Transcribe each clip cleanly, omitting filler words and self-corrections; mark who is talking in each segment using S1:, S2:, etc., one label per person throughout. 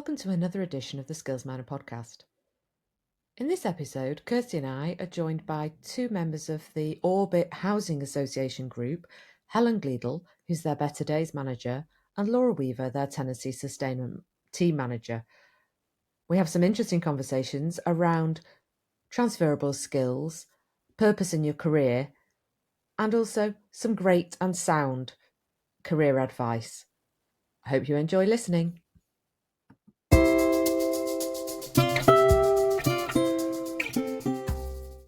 S1: welcome to another edition of the Skillsminer podcast. In this episode, Kirsty and I are joined by two members of the Orbit Housing Association group, Helen Gleadell, who's their Better Days manager, and Laura Weaver, their tenancy sustainment team manager. We have some interesting conversations around transferable skills, purpose in your career, and also some great and sound career advice. I hope you enjoy listening.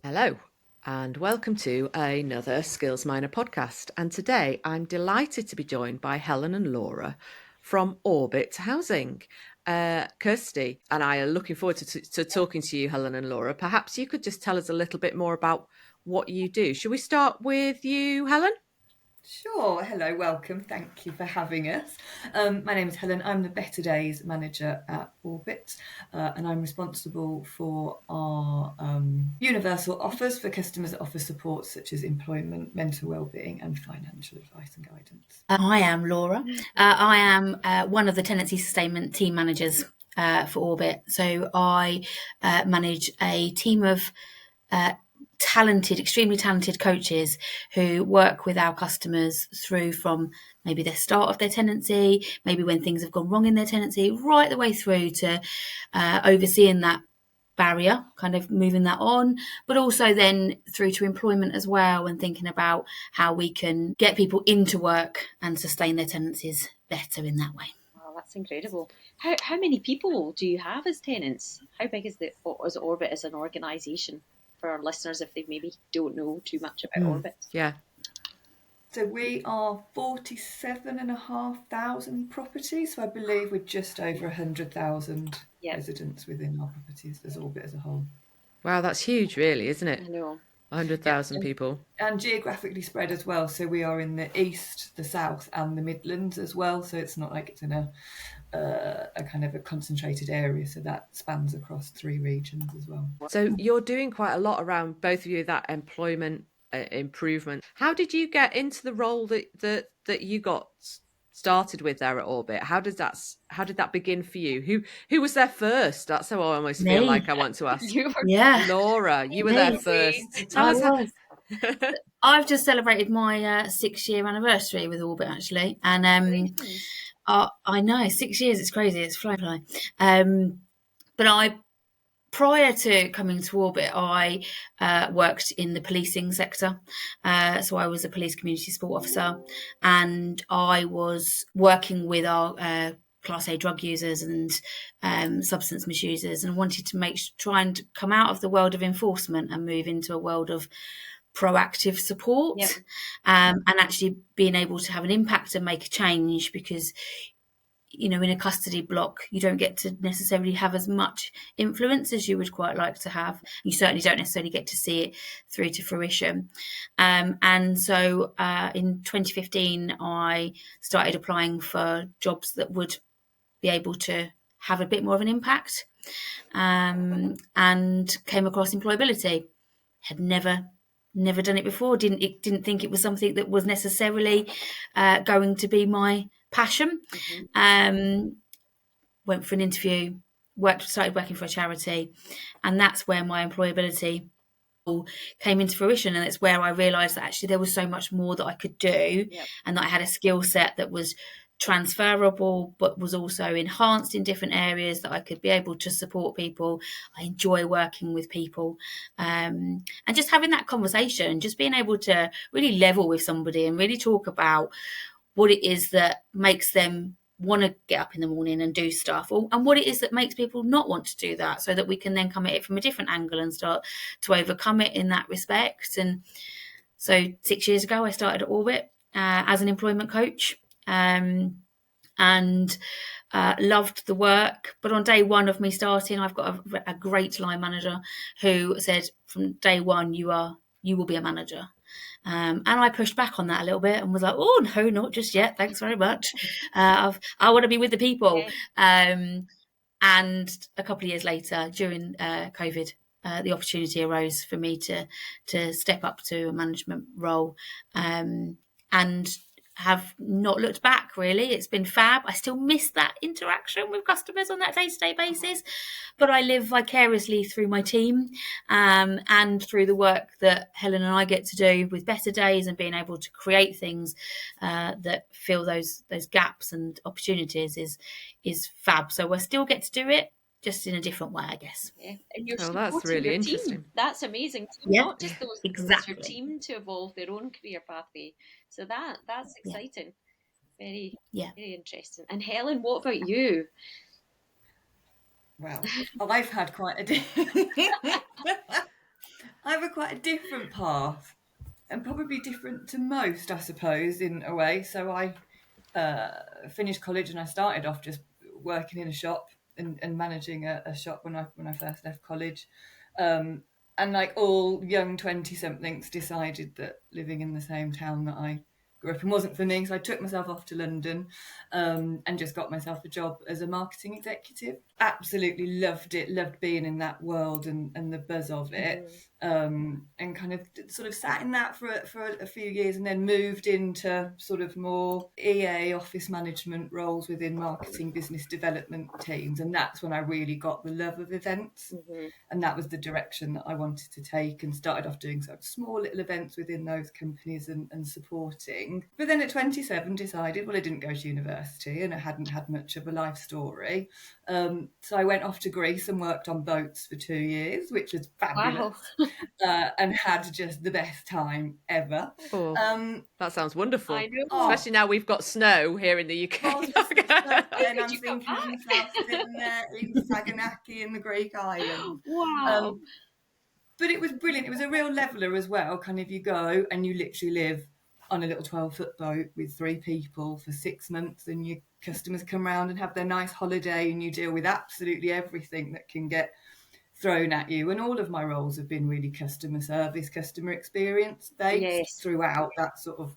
S1: Hello and welcome to another Skillsminer podcast. And today I'm delighted to be joined by Helen and Laura from Orbit Housing. Kirsty and I are looking forward to talking to you, Helen and Laura. Perhaps you could just tell us a little bit more about what you do. Should we start with you, Helen?
S2: Sure. Hello, welcome. Thank you for having us. My name is Helen. I'm the Better Days manager at Orbit, and I'm responsible for our universal offers for customers that offer support such as employment, mental wellbeing and financial advice and guidance.
S3: I am Laura. I am one of the tenancy sustainment team managers for Orbit. So I manage a team of extremely talented coaches who work with our customers through from maybe the start of their tenancy, maybe when things have gone wrong in their tenancy, right the way through to overseeing that barrier, kind of moving that on, but also then through to employment as well, and thinking about how we can get people into work and sustain their tenancies better in that way.
S4: Wow, that's incredible. How many people do you have as tenants? How big is Orbit as an organisation? For our listeners, if they maybe don't know too much about Orbit.
S1: Yeah.
S2: So we are 47,500 properties. So I believe we're just over 100,000 residents within our properties as Orbit as a whole.
S1: Wow, that's huge, really, isn't it?
S4: I know.
S1: 100,000 people.
S2: And geographically spread as well. So we are in the East, the South and the Midlands as well. So it's not like it's in a kind of a concentrated area. So that spans across 3 regions as well.
S1: So you're doing quite a lot around, both of you, that employment improvement. How did you get into the role that you got started with there at Orbit? How did that begin for you? Who was there first? That's how I almost feel like I want to ask. Laura, you were there first. Tell us how.
S3: I've just celebrated my 6-year anniversary with Orbit actually, and I know 6 years. It's crazy. It's flying. But prior to coming to Orbit, I worked in the policing sector. So I was a police community support officer, and I was working with our Class A drug users and substance misusers, and wanted to try and come out of the world of enforcement and move into a world of proactive support, and actually being able to have an impact and make a change, because in a custody block you don't get to necessarily have as much influence as you would quite like to have. You certainly don't necessarily get to see it through to fruition, and so in 2015 I started applying for jobs that would be able to have a bit more of an impact, and came across employability. Had never done it before, didn't think it was something that was necessarily going to be my passion. Went for an interview, started working for a charity, and that's where my employability came into fruition, and it's where I realised that actually there was so much more that I could do, and that I had a skill set that was transferable but was also enhanced in different areas, that I could be able to support people. I enjoy working with people, and just having that conversation, just being able to really level with somebody and really talk about what it is that makes them want to get up in the morning and do stuff, and what it is that makes people not want to do that, so that we can then come at it from a different angle and start to overcome it in that respect. And so 6 years ago I started at Orbit as an employment coach, and loved the work. But on day one of me starting, I've got a great line manager who said from day one, you will be a manager. And I pushed back on that a little bit and was like, oh no, not just yet, thanks very much. I want to be with the people. And a couple of years later, during COVID, the opportunity arose for me to step up to a management role, and have not looked back, really. It's been fab. I still miss that interaction with customers on that day-to-day basis, but I live vicariously through my team, and through the work that Helen and I get to do with Better Days, and being able to create things that fill those gaps and opportunities is fab. So I still get to do it, just in a different way, I guess.
S4: Yeah, and you're
S1: that's
S4: supporting
S1: really
S4: your
S1: interesting.
S4: team. That's amazing.
S3: Yeah,
S4: Not just those,
S3: exactly.
S4: your team to evolve their own career pathway. So that's exciting. Very, very interesting. And Helen, what about you?
S2: Well, I've had quite a quite a different path, and probably different to most, I suppose, in a way. So I finished college, and I started off just working in a shop and managing a shop when I first left college. And like all young 20-somethings, decided that living in the same town that I grew up in wasn't for me. So I took myself off to London, and just got myself a job as a marketing executive. Absolutely loved it, loved being in that world and the buzz of it. And kind of sort of sat in that for a few years, and then moved into sort of more EA office management roles within marketing business development teams. And that's when I really got the love of events. And that was the direction that I wanted to take, and started off doing sort of small little events within those companies and supporting. But then at 27 decided, well, I didn't go to university and I hadn't had much of a life story. So I went off to Greece and worked on boats for 2 years, which was fabulous. Wow. And had just the best time ever.
S1: That sounds wonderful.
S4: I know.
S1: Especially now we've got snow here in the UK.
S2: And I'm thinking of myself sitting there in Saganaki in the Greek islands.
S4: Wow.
S2: But it was brilliant. It was a real leveller as well. Kind of, you go and you literally live on a little 12-foot boat with 3 people for 6 months, and your customers come round and have their nice holiday, and you deal with absolutely everything that can get thrown at you. And all of my roles have been really customer service, customer experience based throughout. That sort of,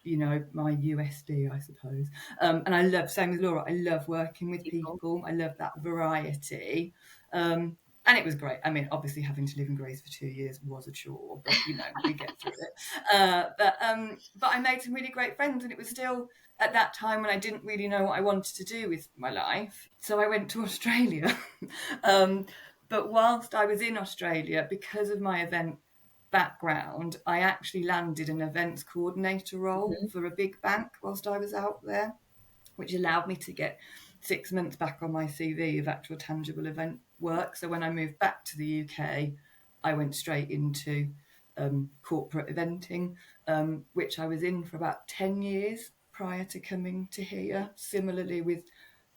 S2: you know, my USD, I suppose. And I love, same as Laura, I love working with people. I love that variety. And it was great. I mean, obviously having to live in Greece for 2 years was a chore, but you know, we get through it. But I made some really great friends, and it was still at that time when I didn't really know what I wanted to do with my life. So I went to Australia. But whilst I was in Australia, because of my event background, I actually landed an events coordinator role for a big bank whilst I was out there, which allowed me to get 6 months back on my CV of actual tangible event work. So when I moved back to the UK, I went straight into corporate eventing, which I was in for about 10 years prior to coming to here. Similarly with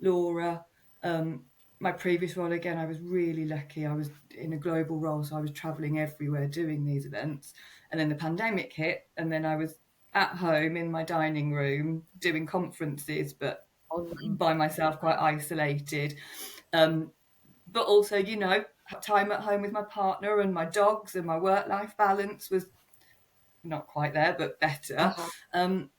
S2: Laura, my previous role, again, I was really lucky. I was in a global role, so I was travelling everywhere doing these events. And then the pandemic hit, and then I was at home in my dining room doing conferences, but by myself, quite isolated. But also, you know, time at home with my partner and my dogs, and my work-life balance was not quite there, but better. And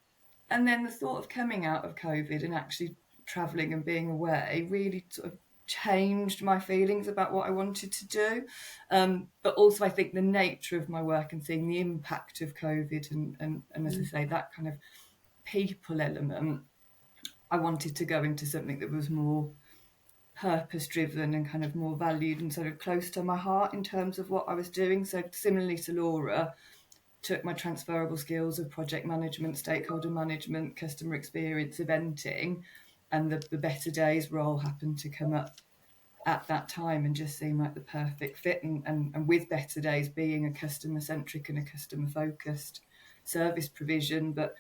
S2: then the thought of coming out of COVID and actually travelling and being away really sort of changed my feelings about what I wanted to do. But also I think the nature of my work and seeing the impact of COVID and as I say, that kind of people element, I wanted to go into something that was more purpose driven and kind of more valued and sort of close to my heart in terms of what I was doing. So similarly to Laura, took my transferable skills of project management, stakeholder management, customer experience, eventing, and the Better Days role happened to come up at that time and just seemed like the perfect fit. And with Better Days being a customer centric and a customer focused service provision, but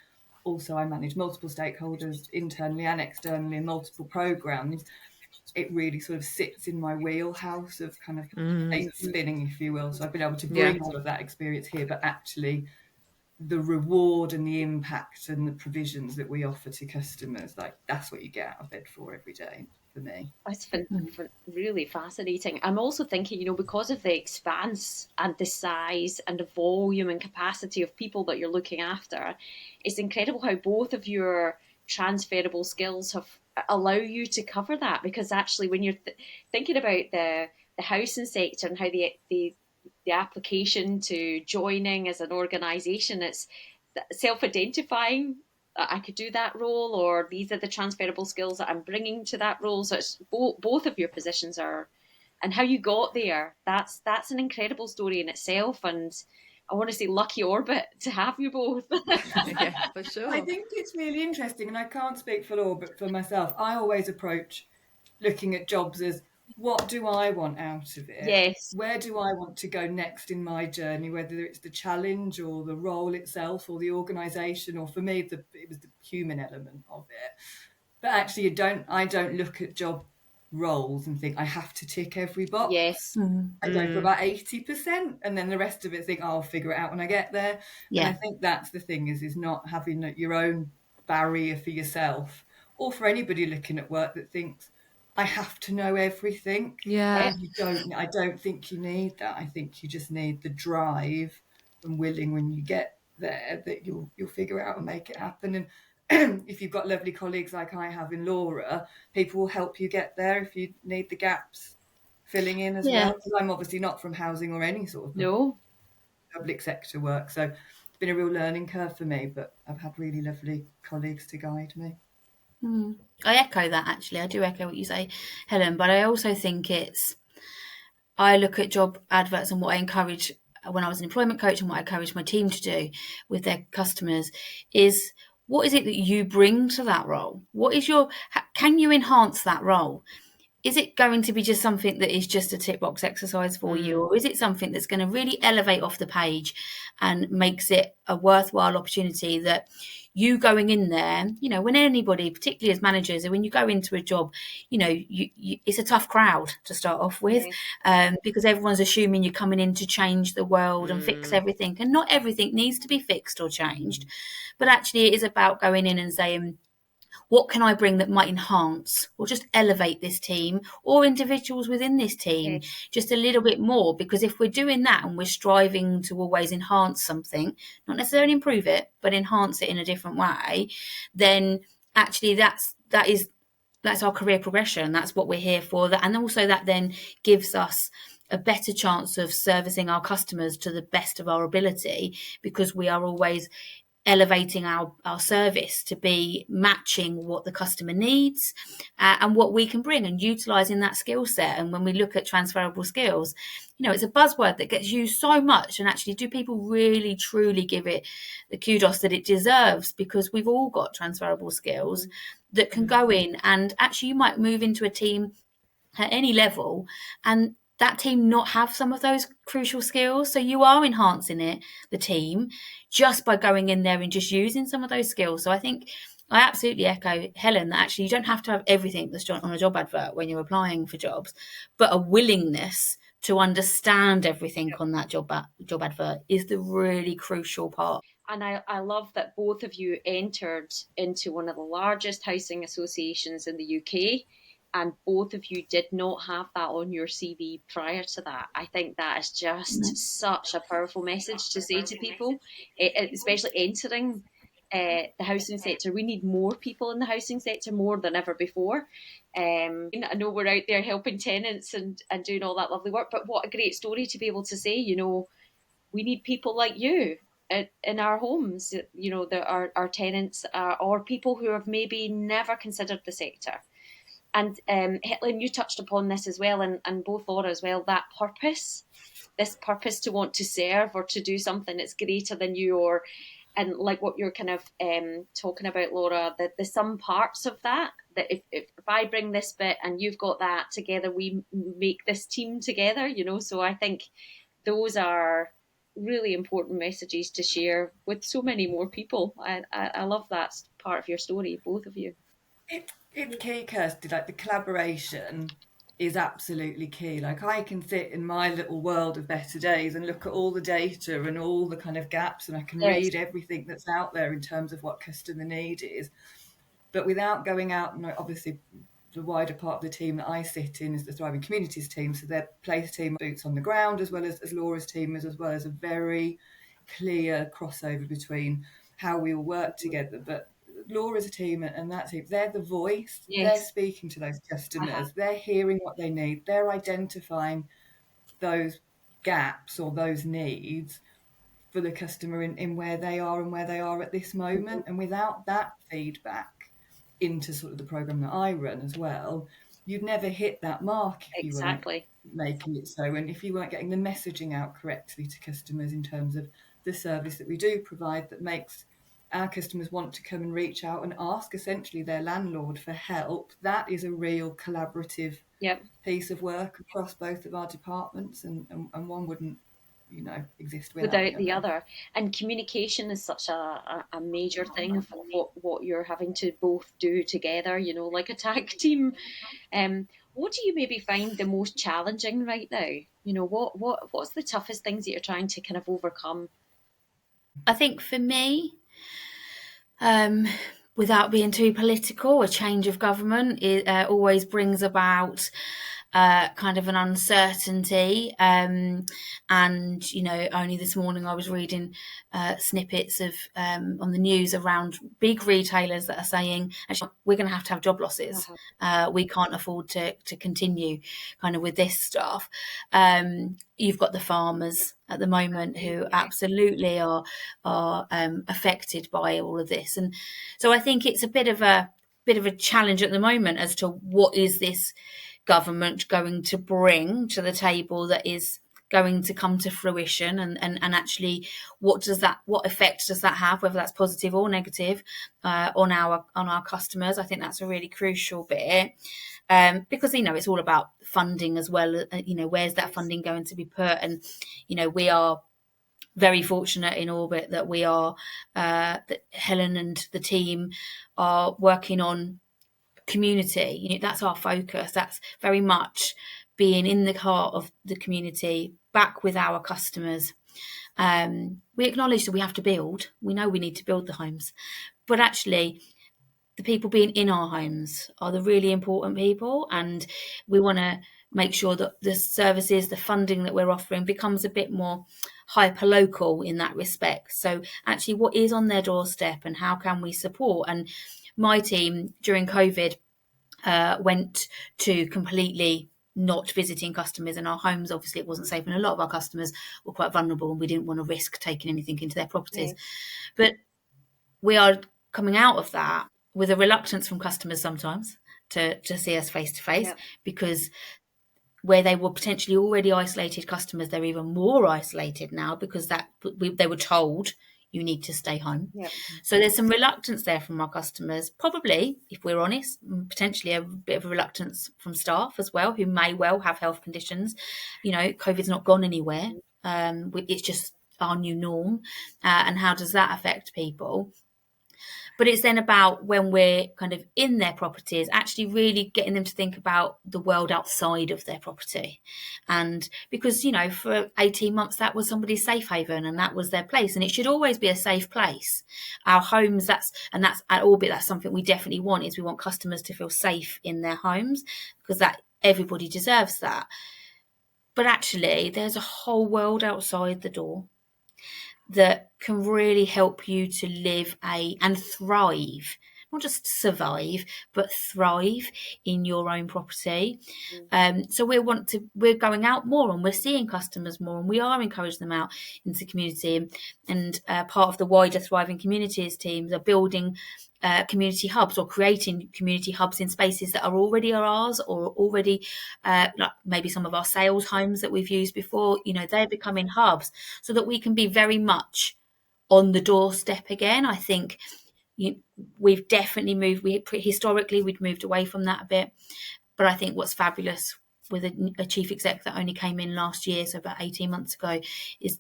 S2: also I manage multiple stakeholders internally and externally in multiple programs, it really sort of sits in my wheelhouse of kind of plate spinning, if you will. So I've been able to bring all of that experience here, but actually the reward and the impact and the provisions that we offer to customers, like that's what you get out of bed for every day for me.
S4: That's really fascinating. I'm also thinking, you know, because of the expanse and the size and the volume and capacity of people that you're looking after, it's incredible how both of your transferable skills have allow you to cover that. Because actually, when you're thinking about the housing sector and how the application to joining as an organisation, it's self-identifying I could do that role, or these are the transferable skills that I'm bringing to that role. So it's both of your positions are, and how you got there. That's an incredible story in itself, and I want to say lucky Orbit to have you both.
S1: Yeah, for sure.
S2: I think it's really interesting, and I can't speak for Laura, but for myself, I always approach looking at jobs as, what do I want out of it?
S4: Yes.
S2: Where do I want to go next in my journey, whether it's the challenge or the role itself or the organisation, or for me, it was the human element of it. But actually, I don't look at job roles and think I have to tick every box.
S4: Yes.
S2: I go for about 80%, and then the rest of it think, oh, I'll figure it out when I get there.
S3: Yeah.
S2: And I think that's the thing is not having your own barrier for yourself, or for anybody looking at work that thinks, I have to know everything.
S1: Yeah.
S2: I don't think you need that. I think you just need the drive and willing when you get there that you'll figure it out and make it happen. And if you've got lovely colleagues like I have in Laura, people will help you get there if you need the gaps filling in as well. Because I'm obviously not from housing or any sort of public sector work. So it's been a real learning curve for me, but I've had really lovely colleagues to guide me.
S3: I echo that, actually. I do echo what you say, Helen, but I also think I look at job adverts and what I encourage when I was an employment coach, and what I encourage my team to do with their customers is, what is it that you bring to that role? Can you enhance that role? Is it going to be just something that is just a tick box exercise for you, or is it something that's going to really elevate off the page and makes it a worthwhile opportunity that you going in there, when anybody, particularly as managers, when you go into a job, it's a tough crowd to start off with, because everyone's assuming you're coming in to change the world and fix everything. And not everything needs to be fixed or changed. But actually it is about going in and saying, what can I bring that might enhance or just elevate this team or individuals within this team just a little bit more? Because if we're doing that and we're striving to always enhance something, not necessarily improve it, but enhance it in a different way, then actually that's our career progression. That's what we're here for. And also that then gives us a better chance of servicing our customers to the best of our ability, because we are always elevating our service to be matching what the customer needs and what we can bring, and utilising that skill set. And when we look at transferable skills, it's a buzzword that gets used so much, and actually do people really truly give it the kudos that it deserves? Because we've all got transferable skills that can go in, and actually you might move into a team at any level and that team not have some of those crucial skills. So you are enhancing the team, just by going in there and just using some of those skills. So I think I absolutely echo Helen that actually you don't have to have everything that's on a job advert when you're applying for jobs, but a willingness to understand everything on that job advert is the really crucial part.
S4: And I love that both of you entered into one of the largest housing associations in the UK, and both of you did not have that on your CV prior to that. I think that is just such a powerful message to say to people, especially entering the housing sector. We need more people in the housing sector more than ever before. I know we're out there helping tenants and doing all that lovely work, but what a great story to be able to say, we need people like you in our homes, our tenants or people who have maybe never considered the sector. And Helen, you touched upon this as well, and both Laura as well, that purpose, this purpose to want to serve or to do something that's greater than you, and like what you're kind of talking about, Laura, the sum parts of that if I bring this bit and you've got that together, we make this team together, So I think those are really important messages to share with so many more people. I love that part of your story, both of you.
S2: It's key, Kirsty. Like, the collaboration is absolutely key. Like, I can sit in my little world of Better Days and look at all the data and all the kind of gaps, and I can read everything that's out there in terms of what customer need is. But without going out, and obviously the wider part of the team that I sit in is the Thriving Communities team, so their place team, boots on the ground, as well as Laura's team, as well as a very clear crossover between how we all work together. But Laura's team and that team, they're the voice. They're speaking to those customers. They're hearing what they need. They're identifying those gaps or those needs for the customer in where they are and where they are at this moment. And without that feedback into sort of the program that I run as well, you'd never hit that mark if you weren't making it so, and if you weren't getting the messaging out correctly to customers in terms of the service that we do provide that makes our customers want to come and reach out and ask essentially their landlord for help. That is a real collaborative piece of work across both of our departments, and one wouldn't exist
S4: without the other. And communication is such a major thing of what you're having to both do together, like a tag team. What do you maybe find the most challenging right now? What's the toughest things that you're trying to kind of overcome?
S3: I think for me, without being too political, a change of government always brings about kind of an uncertainty. And, only this morning I was reading snippets of on the news around big retailers that are saying, actually, we're going to have job losses. We can't afford to continue kind of with this stuff. You've got the farmers at the moment who absolutely are affected by all of this. And so I think it's a bit of a challenge at the moment as to what is this government going to bring to the table that is going to come to fruition, and actually what effect does that have, whether that's positive or negative on our customers. I think that's a really crucial bit, because it's all about funding as well. Where's that funding going to be put? And we are very fortunate in Orbit that we are that Helen and the team are working on community. That's our focus. That's very much being in the heart of the community, back with our customers. We acknowledge that we have to build. We know we need to build the homes, but actually the people being in our homes are the really important people, and we want to make sure that the services, the funding that we're offering becomes a bit more hyper-local in that respect. So actually what is on their doorstep and how can we support? And my team during COVID went to completely not visiting customers in our homes. Obviously, it wasn't safe, and a lot of our customers were quite vulnerable, and we didn't want to risk taking anything into their properties. But we are coming out of that with a reluctance from customers sometimes to see us face to face, because where they were potentially already isolated customers, they're even more isolated now because they were told you need to stay home. So there's some reluctance there from our customers, probably, if we're honest, potentially a bit of a reluctance from staff as well, who may well have health conditions. COVID's not gone anywhere. It's just our new norm. And how does that affect people? But it's then about when we're kind of in their properties, actually really getting them to think about the world outside of their property. And because, for 18 months, that was somebody's safe haven and that was their place. And it should always be a safe place. Our homes, that's at Orbit, that's something we definitely want, is we want customers to feel safe in their homes, because that everybody deserves that. But actually, there's a whole world outside the door that can really help you to live and thrive, not just survive, but thrive in your own property. So we're going out more, and we're seeing customers more, and we are encouraging them out into the community. And part of the wider Thriving Communities teams are building community hubs, or creating community hubs in spaces that are already ours, or already like maybe some of our sales homes that we've used before. They're becoming hubs so that we can be very much on the doorstep again. I think we've definitely moved. Historically we'd moved away from that a bit, but I think what's fabulous with a chief exec that only came in last year, so about 18 months ago, is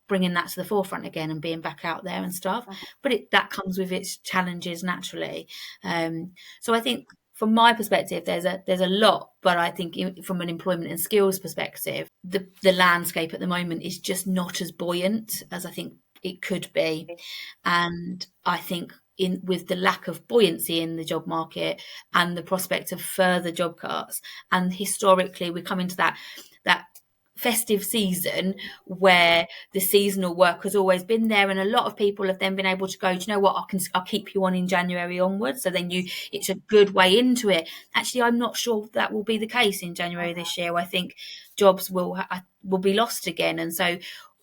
S3: bringing that to the forefront again and being back out there and stuff. But that comes with its challenges naturally. So I think from my perspective, there's a lot, but I think from an employment and skills perspective, the landscape at the moment is just not as buoyant as I think it could be. And I think with the lack of buoyancy in the job market and the prospect of further job cuts, and historically we come into that festive season where the seasonal work has always been there, and a lot of people have then been able to go, do you know what, I'll keep you on in January onwards, so then it's a good way into it. Actually, I'm not sure that will be the case in January this year. I think jobs will be lost again, and so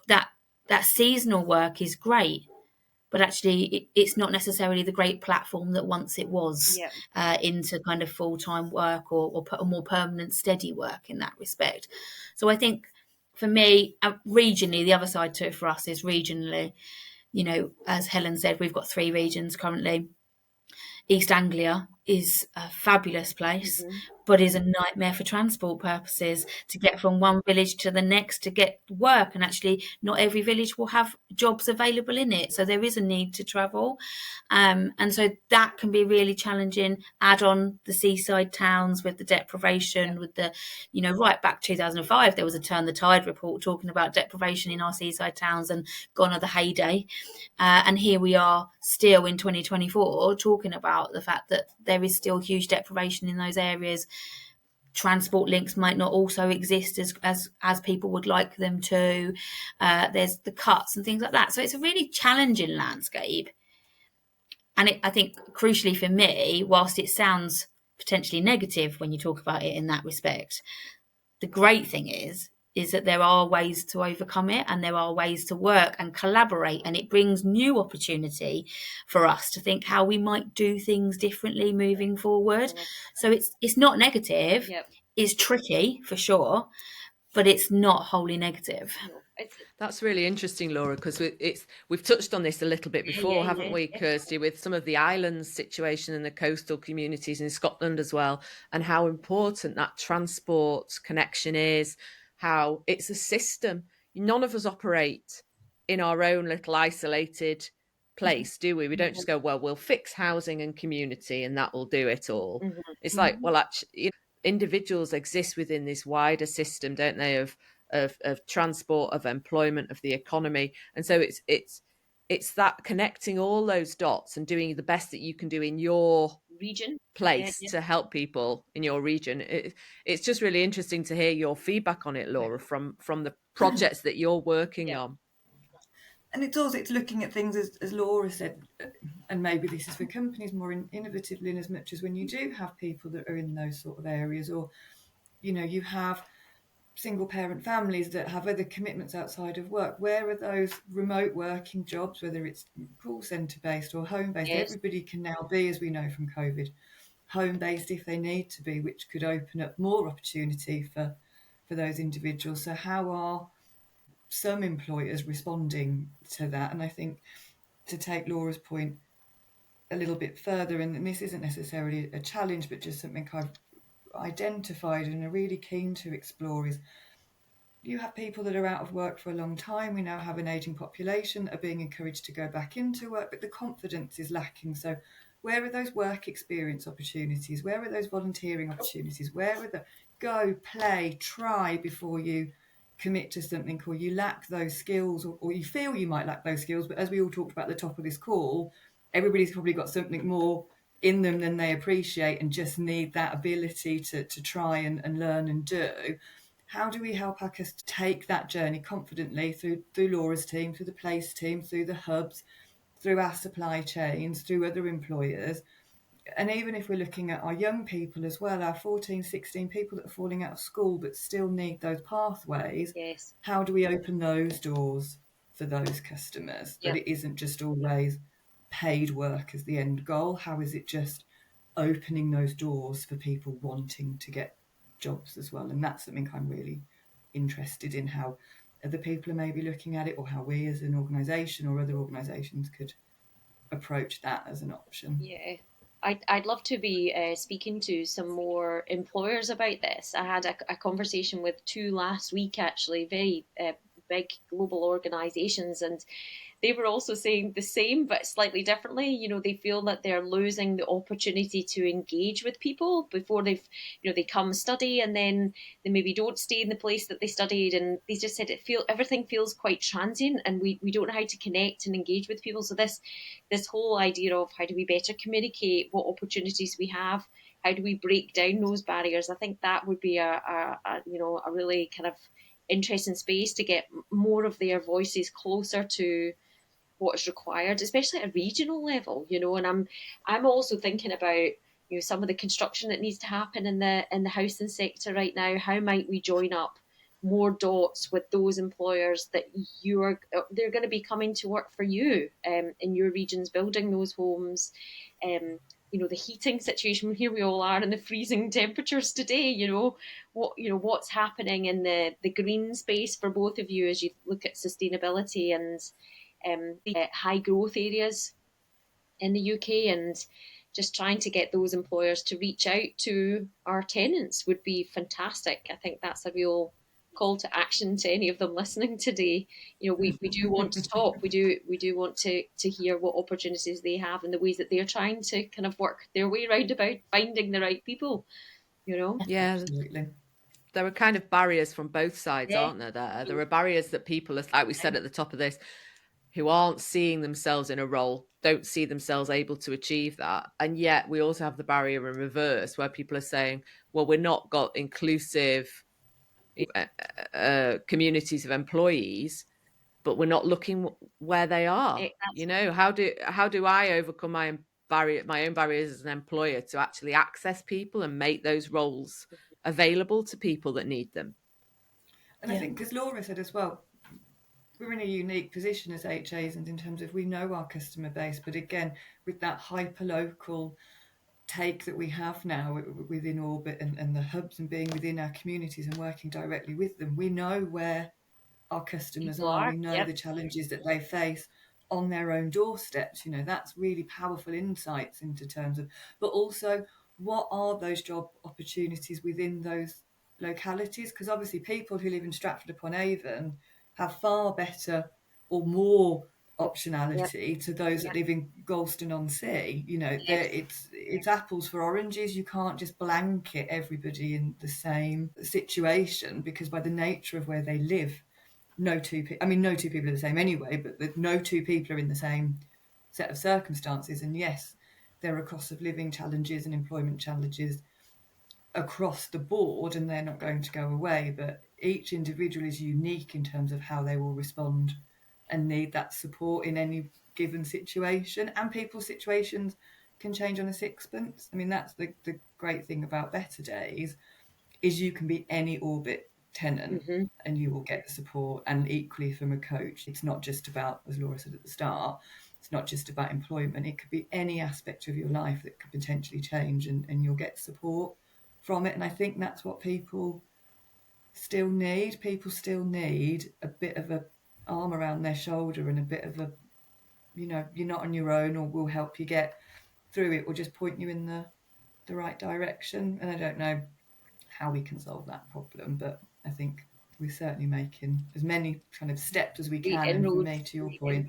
S3: that that seasonal work is great, but actually it's not necessarily the great platform that once it was, into kind of full-time work or a more permanent steady work in that respect. So I think for me, regionally, the other side to it for us is regionally, as Helen said, we've got 3 regions currently. East Anglia is a fabulous place, but is a nightmare for transport purposes to get from one village to the next to get work. And actually, not every village will have jobs available in it. So there is a need to travel. And so that can be really challenging. Add on the seaside towns with the deprivation, with the, right back 2005, there was a Turn the Tide report talking about deprivation in our seaside towns, and gone are the heyday. And here we are still in 2024 talking about the fact that there is still huge deprivation in those areas. Transport links might not also exist as people would like them to. There's the cuts and things like that. So it's a really challenging landscape. And I think crucially for me, whilst it sounds potentially negative when you talk about it in that respect, the great thing is that there are ways to overcome it, and there are ways to work and collaborate, and it brings new opportunity for us to think how we might do things differently moving forward. So it's not negative. It's tricky for sure, but it's not wholly negative.
S1: That's really interesting, Laura, because we've touched on this a little bit before, haven't we, Kirsty, with some of the islands situation and the coastal communities in Scotland as well, and how important that transport connection is, how it's a system. None of us operate in our own little isolated place, do we? We don't just go, well, we'll fix housing and community and that will do it all. It's like, well, actually, individuals exist within this wider system, don't they, of transport, of employment, of the economy. And so it's that connecting all those dots and doing the best that you can do in your
S4: region
S1: place to help people in your region. It's just really interesting to hear your feedback on it, Laura, from the projects that you're working on.
S2: And it's looking at things, as Laura said, and maybe this is for companies more innovatively, in as much as when you do have people that are in those sort of areas, or you have single parent families that have other commitments outside of work, where are those remote working jobs, whether it's call centre based or home based? Everybody can now be, as we know from COVID, home based if they need to be, which could open up more opportunity for those individuals. So how are some employers responding to that? And I think, to take Laura's point a little bit further, and this isn't necessarily a challenge, but just something I've identified and are really keen to explore, is you have people that are out of work for a long time. We now have an ageing population that are being encouraged to go back into work, but the confidence is lacking. So where are those work experience opportunities? Where are those volunteering opportunities? Where are the go, play, try before you commit to something, or you lack those skills, or you feel you might lack those skills? But as we all talked about at the top of this call, everybody's probably got something more in them than they appreciate and just need that ability to try and learn and do. How do we help our customers take that journey confidently through Laura's team, through the Place team, through the hubs, through our supply chains, through other employers? And even if we're looking at our young people as well, our 14, 16 people that are falling out of school but still need those pathways, how do we open those doors for those customers? That it isn't just always paid work as the end goal. How is it just opening those doors for people wanting to get jobs as well? And that's something I'm really interested in, how other people are maybe looking at it, or how we as an organisation or other organisations could approach that as an option.
S4: I'd love to be speaking to some more employers about this. I had a conversation with 2 last week, actually, very big global organisations, and they were also saying the same, but slightly differently. They feel that they're losing the opportunity to engage with people before they come study, and then they maybe don't stay in the place that they studied. And they just said everything feels quite transient, and we don't know how to connect and engage with people. So this whole idea of how do we better communicate, what opportunities we have, how do we break down those barriers? I think that would be a really kind of interesting space to get more of their voices closer to what is required, especially at a regional level, and I'm also thinking about some of the construction that needs to happen in the housing sector right now. How might we join up more dots with those employers that they're going to be coming to work for you in your regions, building those homes. The heating situation, here we all are in the freezing temperatures today, what's happening in the green space for both of you as you look at sustainability and the high growth areas in the UK, and just trying to get those employers to reach out to our tenants would be fantastic. I think that's a real call to action to any of them listening today. We do want to talk. We do want to hear what opportunities they have and the ways that they're trying to kind of work their way around about finding the right people.
S1: Yeah,
S2: Absolutely.
S1: there are kind of barriers from both sides,
S4: Yeah.
S1: aren't there? There are barriers that people, like we said at the top of this, who aren't seeing themselves in a role, don't see themselves able to achieve that. And yet we also have the barrier in reverse, where people are saying, well, we're not got inclusive communities of employees, but we're not looking where they are. How do I overcome my own barriers as an employer to actually access people and make those roles available to people that need them?
S2: And I think, as Laura said as well, we're in a unique position as HAs, and in terms of we know our customer base, but again, with that hyper-local take that we have now within Orbit and the hubs and being within our communities and working directly with them, we know where our customers are. We know the challenges that they face on their own doorsteps. That's really powerful insights into terms of, but also what are those job opportunities within those localities? Because obviously people who live in Stratford upon Avon have far better or more optionality to those that live in Galston-on-Sea. It's apples for oranges. You can't just blanket everybody in the same situation, because by the nature of where they live, no two people are the same anyway, but no two people are in the same set of circumstances. And yes, there are cost of living challenges and employment challenges across the board, and they're not going to go away, but each individual is unique in terms of how they will respond and need that support in any given situation. And people's situations can change on a sixpence. That's the great thing about Better Days, is you can be any Orbit tenant and you will get support. And equally from a coach, it's not just about, as Laura said at the start, it's not just about employment. It could be any aspect of your life that could potentially change, and you'll get support from it. And I think that's what people still need. People still need a bit of a arm around their shoulder and a bit of a, you're not on your own, or we'll help you get through it, or just point you in the right direction. And I don't know how we can solve that problem, but I think we're certainly making as many kind of steps as we can. And for me, to your point,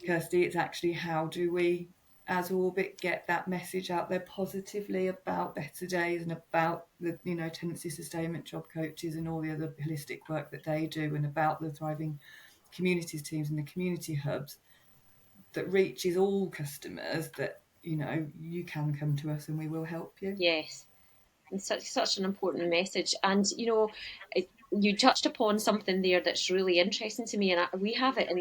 S2: Kirsty, it's actually how do we as Orbit get that message out there positively about Better Days and about the tenancy sustainment job coaches and all the other holistic work that they do, and about the thriving communities teams and the community hubs that reaches all customers, that you can come to us and we will help you.
S4: Yes. And such an important message. And you touched upon something there that's really interesting to me, and we have it in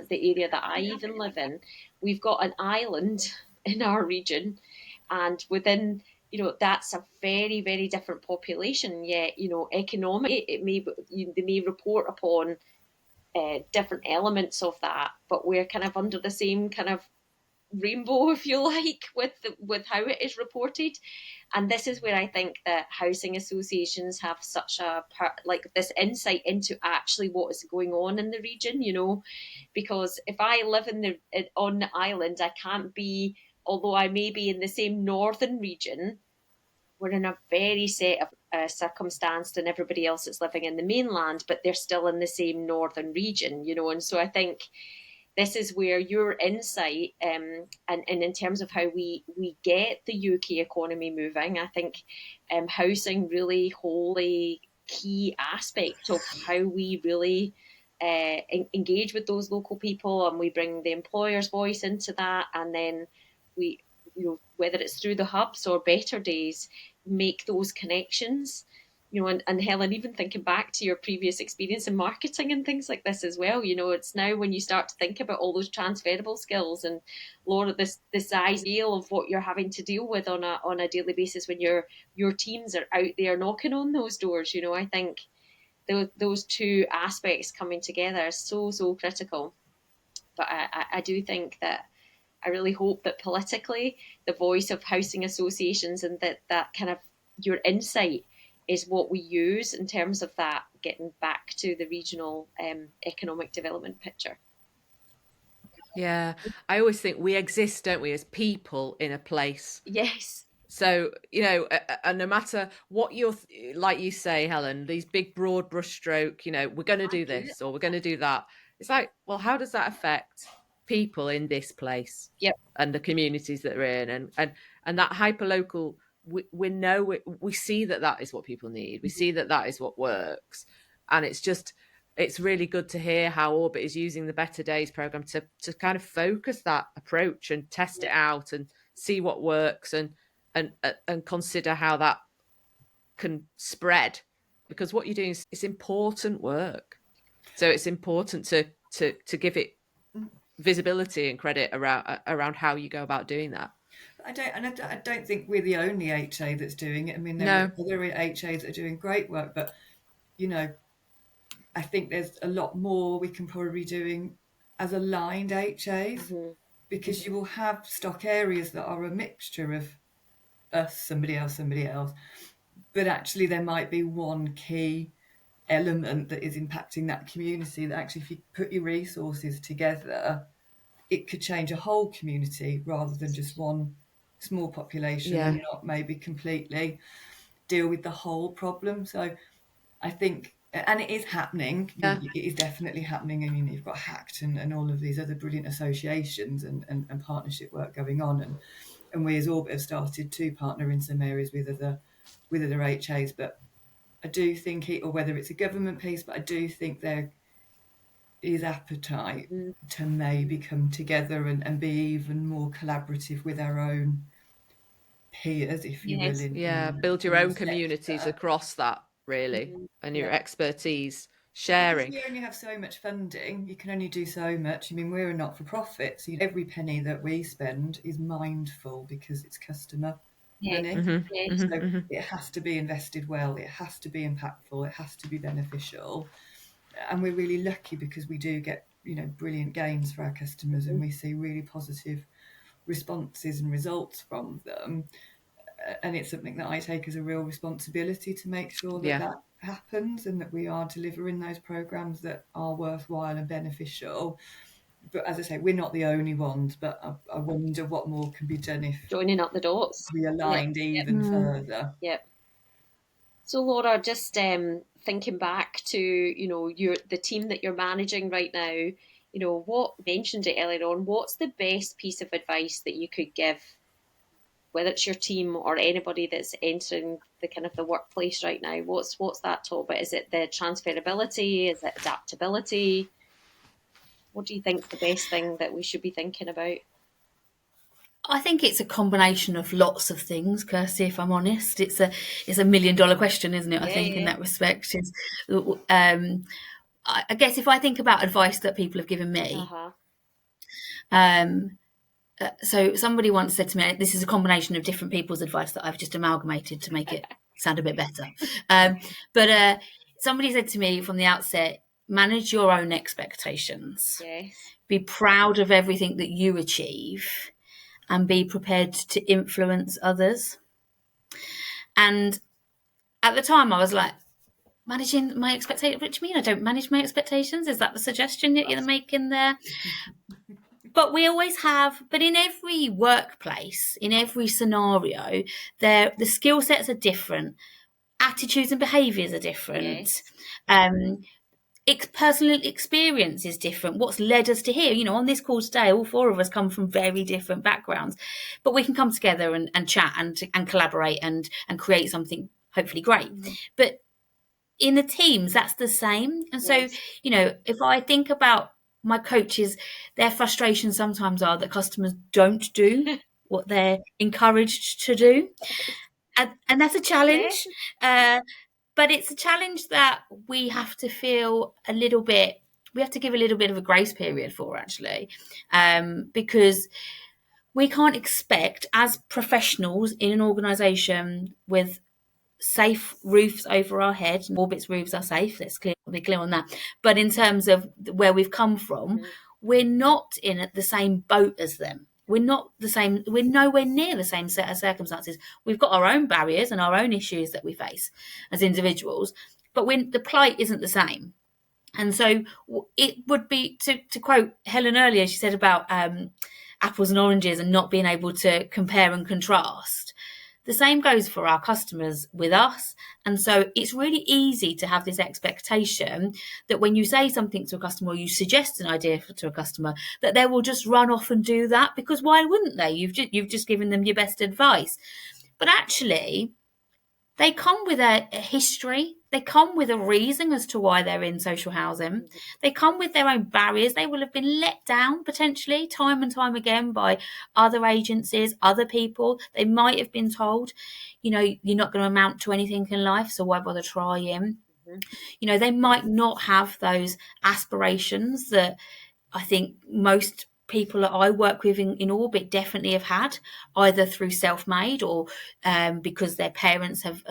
S4: the area that I even live in. We've got an island in our region, and within that's a very, very different population. Yet economically, they may report upon different elements of that, but we're kind of under the same kind of rainbow, if you like, with how it is reported. And this is where I think that housing associations have such this insight into actually what is going on in the region, because if I live on the island, I can't be, although I may be in the same northern region, we're in a very set of circumstance than everybody else that's living in the mainland, but they're still in the same northern region, and so I think this is where your insight and in terms of how we get the UK economy moving, I think housing really wholly key aspect of how we really engage with those local people, and we bring the employer's voice into that, and then we, whether it's through the hubs or Better Days, make those connections. And Helen, even thinking back to your previous experience in marketing and things like this as well, it's now when you start to think about all those transferable skills, and Laura, this idea of what you're having to deal with on a daily basis when your teams are out there knocking on those doors. I think those two aspects coming together is so critical. But I do think that I really hope that politically the voice of housing associations and that kind of your insight is what we use in terms of that getting back to the regional economic development picture.
S1: Yeah, I always think we exist, don't we, as people in a place.
S4: Yes.
S1: So, and no matter what like you say, Helen, these big broad brushstroke, we're going to do this or we're going to do that. It's like, well, how does that affect people in this place?
S4: Yep.
S1: And the communities that we're in, and that hyperlocal, we see that is what people need. We see that is what works, and it's really good to hear how Orbit is using the Better Days program to kind of focus that approach and test it out and see what works and consider how that can spread, because what you're doing is it's important work. So it's important to give it visibility and credit around how you go about doing that.
S2: I don't think we're the only HA that's doing it. I mean, there are other HAs that are doing great work, but I think there's a lot more we can probably be doing as aligned HAs, because you will have stock areas that are a mixture of us, somebody else, but actually there might be one key element that is impacting that community that actually, if you put your resources together, it could change a whole community rather than just one small population and not maybe completely deal with the whole problem. So I think, and it is happening, it is definitely happening. I mean, you've got HACT and all of these other brilliant associations and partnership work going on, and we as Orbit have started to partner in some areas with other HAs, but I do think or whether it's a government piece, but I do think there is appetite to maybe come together and be even more collaborative with our own peers, if you will.
S1: Build your own communities across that, really, and your expertise sharing.
S2: Because we only have so much funding, you can only do so much. I mean, we're a not-for-profit, so every penny that we spend is mindful because it's customer money. So it has to be invested well, it has to be impactful, it has to be beneficial. And we're really lucky because we do get, brilliant gains for our customers, and we see really positive responses and results from them. And it's something that I take as a real responsibility to make sure that happens and that we are delivering those programs that are worthwhile and beneficial. But as I say, we're not the only ones, but I wonder what more can be done if
S4: joining up the dots,
S2: we aligned even further.
S4: Yep. So Laura, just thinking back to the team that you're managing right now, what mentioned it earlier on, what's the best piece of advice that you could give, whether it's your team or anybody that's entering the kind of the workplace right now? What's that talk about? Is it the transferability? Is it adaptability? What do you think is the best thing that we should be thinking about?
S3: I think it's a combination of lots of things, Kirsty, if I'm honest. It's a $1 million question, isn't it? I think in that respect. I guess if I think about advice that people have given me, so somebody once said to me, this is a combination of different people's advice that I've just amalgamated to make it sound a bit better. But somebody said to me from the outset, manage your own expectations.
S4: Yes.
S3: Be proud of everything that you achieve and be prepared to influence others. And at the time I was like, managing my expectations? What do you mean I don't manage my expectations? Is that the suggestion that you're making there? But we always have, but in every workplace, in every scenario, the skill sets are different. Attitudes and behaviours are different. Personal experience is different. What's led us to here? On this call today, all four of us come from very different backgrounds, but we can come together and chat and collaborate and create something hopefully great. But in the teams, that's the same. And so, if I think about my coaches, their frustrations sometimes are that customers don't do what they're encouraged to do. And that's a challenge. But it's a challenge that we have to feel we have to give a little bit of a grace period for, actually, because we can't expect, as professionals in an organisation with safe roofs over our head. Orbit's roofs are safe. Let's be clear on that. But in terms of where we've come from, we're not in the same boat as them. We're not the same. We're nowhere near the same set of circumstances. We've got our own barriers and our own issues that we face as individuals, but the plight isn't the same. And so it would be, to quote Helen earlier, she said about apples and oranges and not being able to compare and contrast. The same goes for our customers with us. And so it's really easy to have this expectation that when you say something to a customer or you suggest an idea to a customer, that they will just run off and do that, because why wouldn't they? You've just given them your best advice. But actually, they come with a history. They come with a reason as to why they're in social housing. They come with their own barriers. They will have been let down potentially time and time again by other agencies, other people. They might have been told, you're not going to amount to anything in life, so why bother trying? They might not have those aspirations that I think most people that I work with in Orbit definitely have had, either through self-made or because their parents have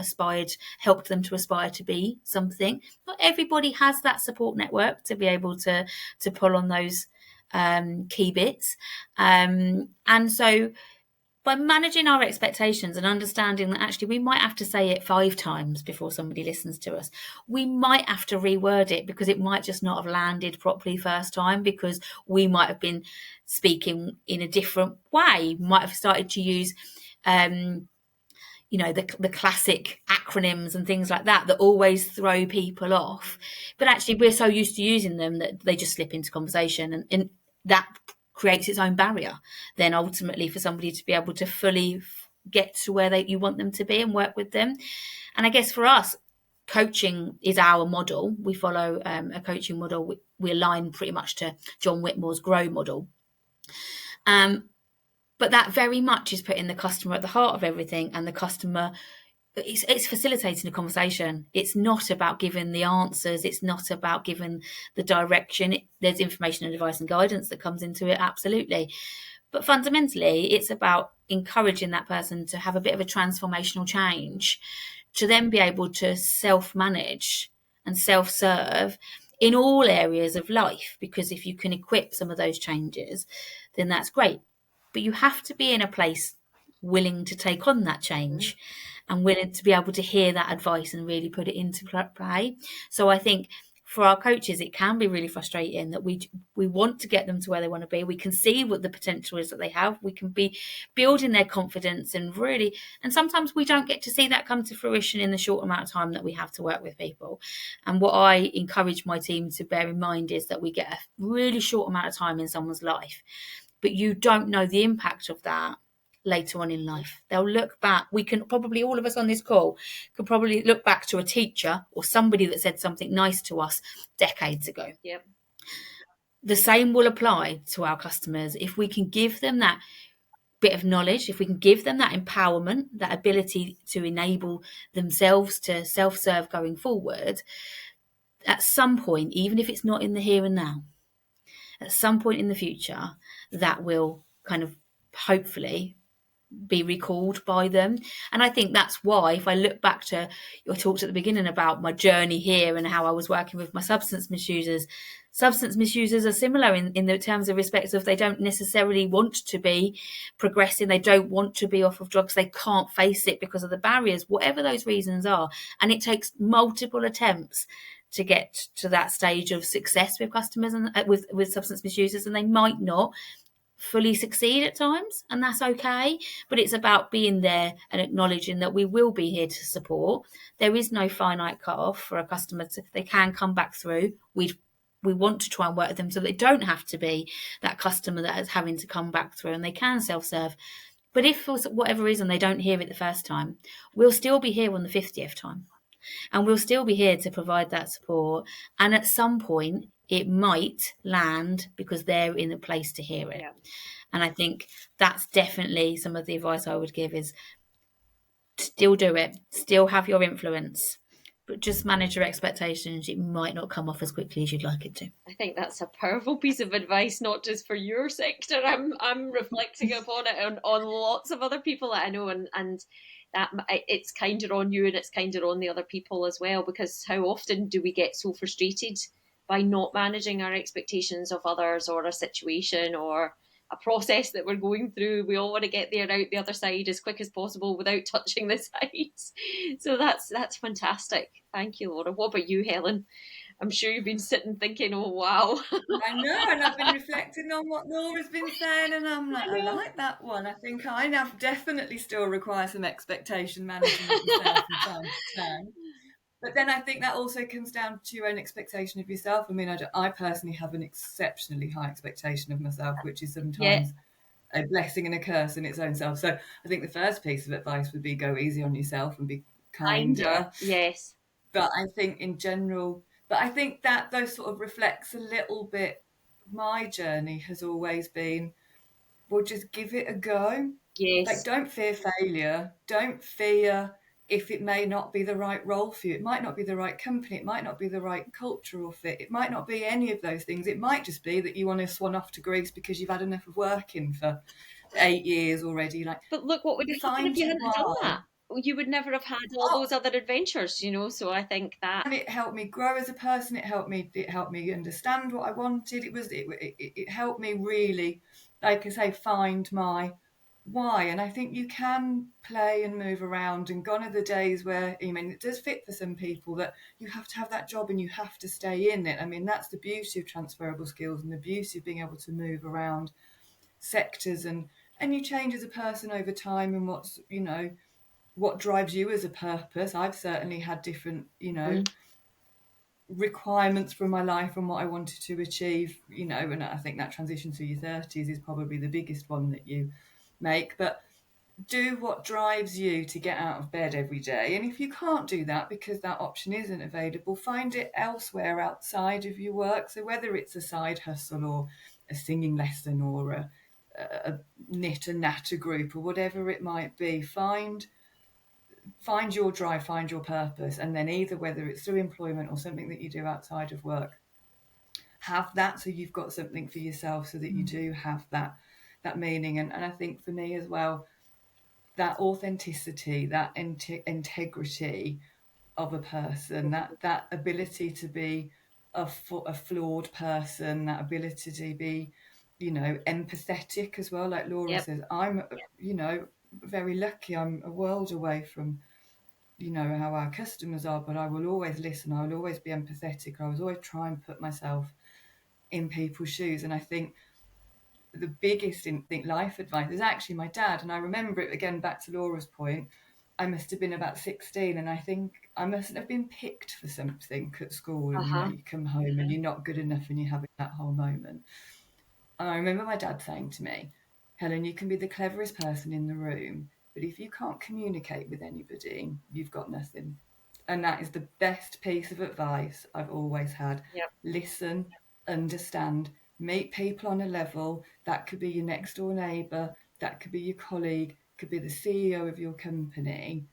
S3: helped them to aspire to be something. Not everybody has that support network to be able to pull on those key bits. And so by managing our expectations and understanding that actually we might have to say it 5 times before somebody listens to us. We might have to reword it because it might just not have landed properly first time, because we might have been speaking in a different way, might have started to use the classic acronyms and things like that always throw people off. But actually we're so used to using them that they just slip into conversation, and that creates its own barrier then ultimately for somebody to be able to fully get to where you want them to be and work with them. And I guess for us, coaching is our model. We follow a coaching model. We align pretty much to John Whitmore's GROW model. But that very much is putting the customer at the heart of everything, and the customer, it's facilitating a conversation. It's not about giving the answers. It's not about giving the direction. There's information and advice and guidance that comes into it, absolutely. But fundamentally, it's about encouraging that person to have a bit of a transformational change, to then be able to self-manage and self-serve in all areas of life. Because if you can equip some of those changes, then that's great. But you have to be in a place willing to take on that change and willing to be able to hear that advice and really put it into play. So I think for our coaches, it can be really frustrating that we want to get them to where they want to be. We can see what the potential is that they have. We can be building their confidence and sometimes we don't get to see that come to fruition in the short amount of time that we have to work with people. And what I encourage my team to bear in mind is that we get a really short amount of time in someone's life, but you don't know the impact of that later on in life. They'll look back. We can probably, all of us on this call, could probably look back to a teacher or somebody that said something nice to us decades ago.
S4: Yep.
S3: The same will apply to our customers. If we can give them that bit of knowledge, if we can give them that empowerment, that ability to enable themselves to self-serve going forward, at some point, even if it's not in the here and now, at some point in the future, that will kind of hopefully be recalled by them. And I think that's why, if I look back to your talks at the beginning about my journey here and how I was working with my substance misusers are similar in the terms of respects of they don't necessarily want to be progressing, they don't want to be off of drugs, they can't face it because of the barriers, whatever those reasons are. And it takes multiple attempts to get to that stage of success with customers and with substance misusers, and they might not fully succeed at times, and that's okay. But it's about being there and acknowledging that we will be here to support. There is no finite cut-off for a customer. They can come back through. We want to try and work with them so they don't have to be that customer that is having to come back through, and they can self-serve. But if for whatever reason they don't hear it the first time, we'll still be here on the 50th time, and we'll still be here to provide that support. And at some point it might land because they're in a place to hear it. Yeah. And I think that's definitely some of the advice I would give is still do it, still have your influence, but just manage your expectations. It might not come off as quickly as you'd like it to.
S4: I think that's a powerful piece of advice, not just for your sector. I'm reflecting upon it on lots of other people that I know, and that it's kinder on you and it's kinder on the other people as well, because how often do we get so frustrated by not managing our expectations of others, or a situation, or a process that we're going through? We all want to get there out the other side as quick as possible without touching the sides. So that's fantastic. Thank you, Laura. What about you, Helen? I'm sure you've been sitting thinking, oh, wow.
S2: I know, and I've been reflecting on what Laura's been saying, and I'm like, I like that one. I think I have definitely still require some expectation management myself from time to time. But then I think that also comes down to your own expectation of yourself. I mean, I personally have an exceptionally high expectation of myself, which is sometimes a blessing and a curse in its own self. So I think the first piece of advice would be go easy on yourself and be kinder.
S4: Yes.
S2: But I think in general, but I think that those sort of reflects a little bit. My journey has always been, well, just give it a go.
S4: Yes.
S2: Like, don't fear failure. Don't fear if it may not be the right role for you. It might not be the right company. It might not be the right cultural fit. It might not be any of those things. It might just be that you want to swan off to Greece because you've had enough of working for 8 years already. Like,
S4: but look, what would have happened if you hadn't done that? You would never have had all those other adventures, you know. So I think that,
S2: and it helped me grow as a person. It helped me understand what I wanted. It helped me really, like I say, find my why. And I think you can play and move around, and gone are the days where, I mean, it does fit for some people that you have to have that job and you have to stay in it. I mean, that's the beauty of transferable skills and the beauty of being able to move around sectors, and you change as a person over time, and what's, you know, what drives you as a purpose. I've certainly had different, you know, requirements from my life and what I wanted to achieve, you know, and I think that transition to your 30s is probably the biggest one that you make. But do what drives you to get out of bed every day. And if you can't do that because that option isn't available, find it elsewhere outside of your work. So whether it's a side hustle or a singing lesson or a knit and natter group or whatever it might be, find your drive, find your purpose, and then either whether it's through employment or something that you do outside of work, have that, so you've got something for yourself, so that you do have that meaning. And I think for me as well, that authenticity, that integrity of a person, that ability to be a flawed person, that ability to be, you know, empathetic as well, like Laura says. I'm, you know, very lucky. I'm a world away from, you know, how our customers are, but I will always listen. I will always be empathetic. I will always try and put myself in people's shoes. And I think the biggest life advice is actually my dad. And I remember it, again, back to Laura's point, I must have been about 16, and I think I mustn't have been picked for something at school, and you know, you come home and you're not good enough and you're having that whole moment. And I remember my dad saying to me, Helen, you can be the cleverest person in the room, but if you can't communicate with anybody, you've got nothing. And that is the best piece of advice I've always had. Listen, understand, meet people on a level. That could be your next door neighbour, that could be your colleague, could be the CEO of your company.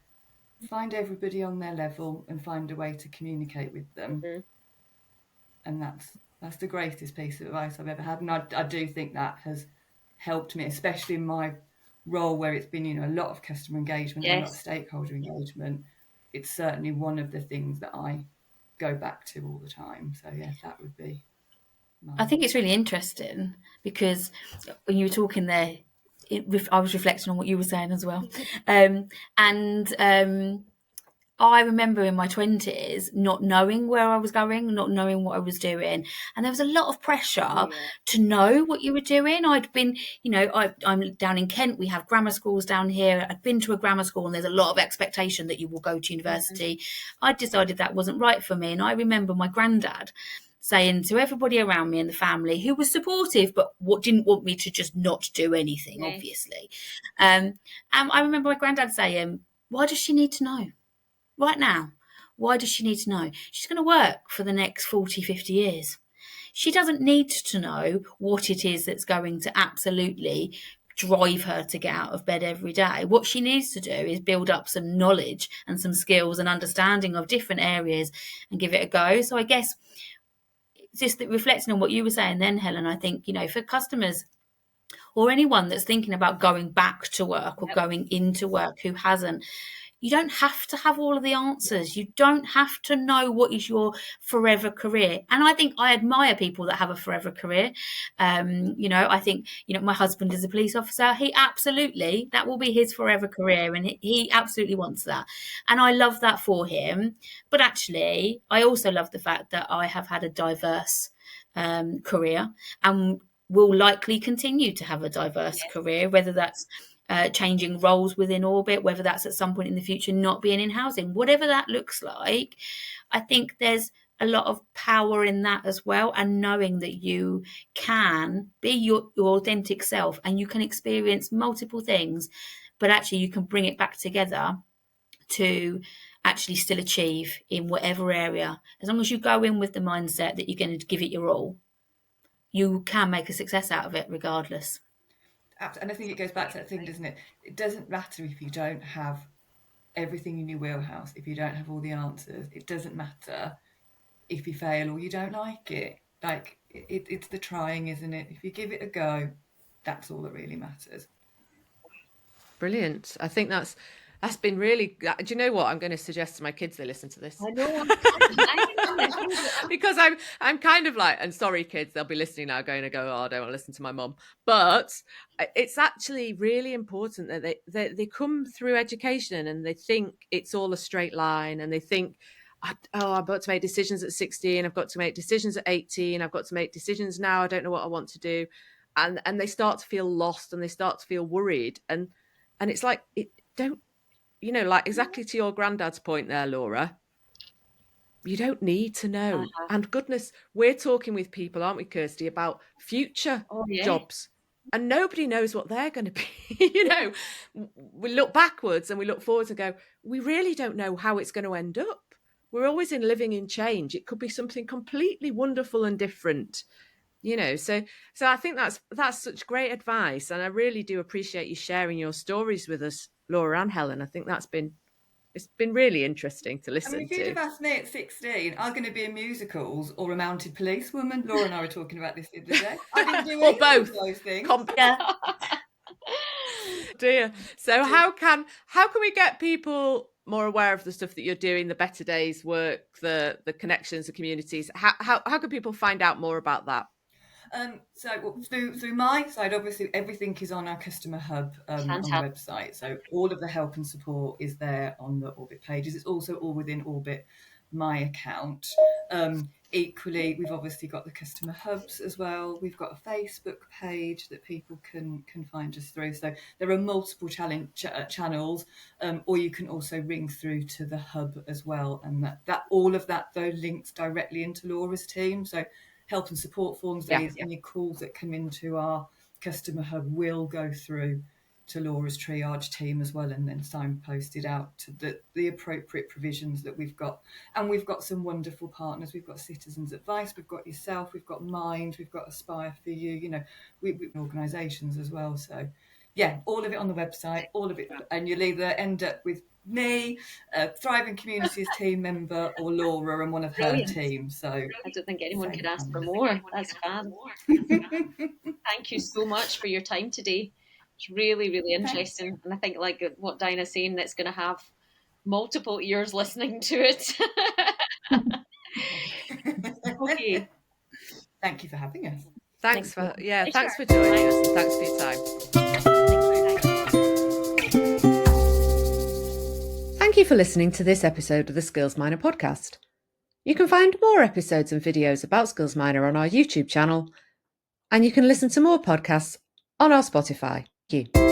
S2: Find everybody on their level and find a way to communicate with them. And that's the greatest piece of advice I've ever had. And I do think that has helped me, especially in my role where it's been, you know, a lot of customer engagement and a lot of stakeholder engagement. It's certainly one of the things that I go back to all the time. So yeah, that would be mine.
S3: I think it's really interesting because when you were talking there, I was reflecting on what you were saying as well. I remember in my 20s not knowing where I was going, not knowing what I was doing. And there was a lot of pressure to know what you were doing. I'd been, you know, I'm down in Kent. We have grammar schools down here. I'd been to a grammar school and there's a lot of expectation that you will go to university. I decided that wasn't right for me. And I remember my granddad saying to everybody around me in the family, who was supportive, but didn't want me to just not do anything, obviously. And I remember my granddad saying, why does she need to know? Right now, why does she need to know? She's going to work for the next 40, 50 years. She doesn't need to know what it is that's going to absolutely drive her to get out of bed every day. What she needs to do is build up some knowledge and some skills and understanding of different areas and give it a go. So I guess just reflecting on what you were saying then, Helen, I think, for customers or anyone that's thinking about going back to work or going into work who hasn't, you don't have to have all of the answers. You don't have to know what is your forever career. And I think I admire people that have a forever career. I think, my husband is a police officer. That will be his forever career. And he absolutely wants that. And I love that for him. But actually, I also love the fact that I have had a diverse career and will likely continue to have a diverse career, whether that's changing roles within Orbit, whether that's at some point in the future not being in housing, whatever that looks like. I think there's a lot of power in that as well, and knowing that you can be your authentic self and you can experience multiple things, but actually you can bring it back together to actually still achieve in whatever area. As long as you go in with the mindset that you're going to give it your all, you can make a success out of it regardless.
S2: And I think it goes back to that thing, doesn't it? It doesn't matter if you don't have everything in your wheelhouse, if you don't have all the answers. It doesn't matter if you fail or you don't like it. Like, it's the trying, isn't it? If you give it a go, that's all that really matters.
S1: Brilliant. I think that's been really. Do you know what I'm going to suggest to my kids? They listen to this.
S4: I know.
S1: Because I'm kind of like, and sorry kids, they'll be listening now going to go, oh, I don't want to listen to my mum. But it's actually really important that they come through education and they think it's all a straight line, and they think, I've got to make decisions at 16, I've got to make decisions at 18, I've got to make decisions now, I don't know what I want to do. And they start to feel lost and they start to feel worried. And it's like, like exactly to your granddad's point there, Laura, you don't need to know. And goodness, we're talking with people, aren't we, Kirsty, about future jobs. And nobody knows what they're going to be. We look backwards and we look forwards and go, we really don't know how it's going to end up. We're always living in change. It could be something completely wonderful and different. So I think that's such great advice. And I really do appreciate you sharing your stories with us, Laura and Helen. I think it's been really interesting to listen to.
S2: If you'd have asked me at 16, I'm going to be in musicals or a mounted policewoman. Laura and I were talking about this the other day. I didn't do
S1: or both
S2: of those things.
S1: Dear. So how can we get people more aware of the stuff that you're doing, the Better Days work, the connections, the communities? How can people find out more about that?
S2: Through my side, obviously everything is on our customer hub on the website. So all of the help and support is there on the Orbit pages. It's also all within Orbit My Account. Equally, we've obviously got the customer hubs as well. We've got a Facebook page that people can find us through. So there are multiple channels, or you can also ring through to the hub as well. And that all of that though links directly into Laura's team. So help and support forms, any calls that come into our customer hub will go through to Laura's triage team as well, and then signposted out to the appropriate provisions that we've got. And we've got some wonderful partners. We've got Citizens Advice, we've got yourself, we've got Mind, we've got Aspire for You, we've organisations as well. So all of it on the website, all of it, and you'll either end up with me, a Thriving Communities team member, or Laura and one of her team. So
S4: I don't think anyone could ask for more. That's fab. Thank you so much for your time today. It's really, really interesting. And I think, like what Dinah's saying, that's going to have multiple ears listening to it. Okay.
S2: Thank you for having us.
S1: Thanks for joining us, and thanks for your time. Thank you for listening to this episode of the Skillsminer podcast. You can find more episodes and videos about Skillsminer on our YouTube channel, and you can listen to more podcasts on our Spotify. Thank you.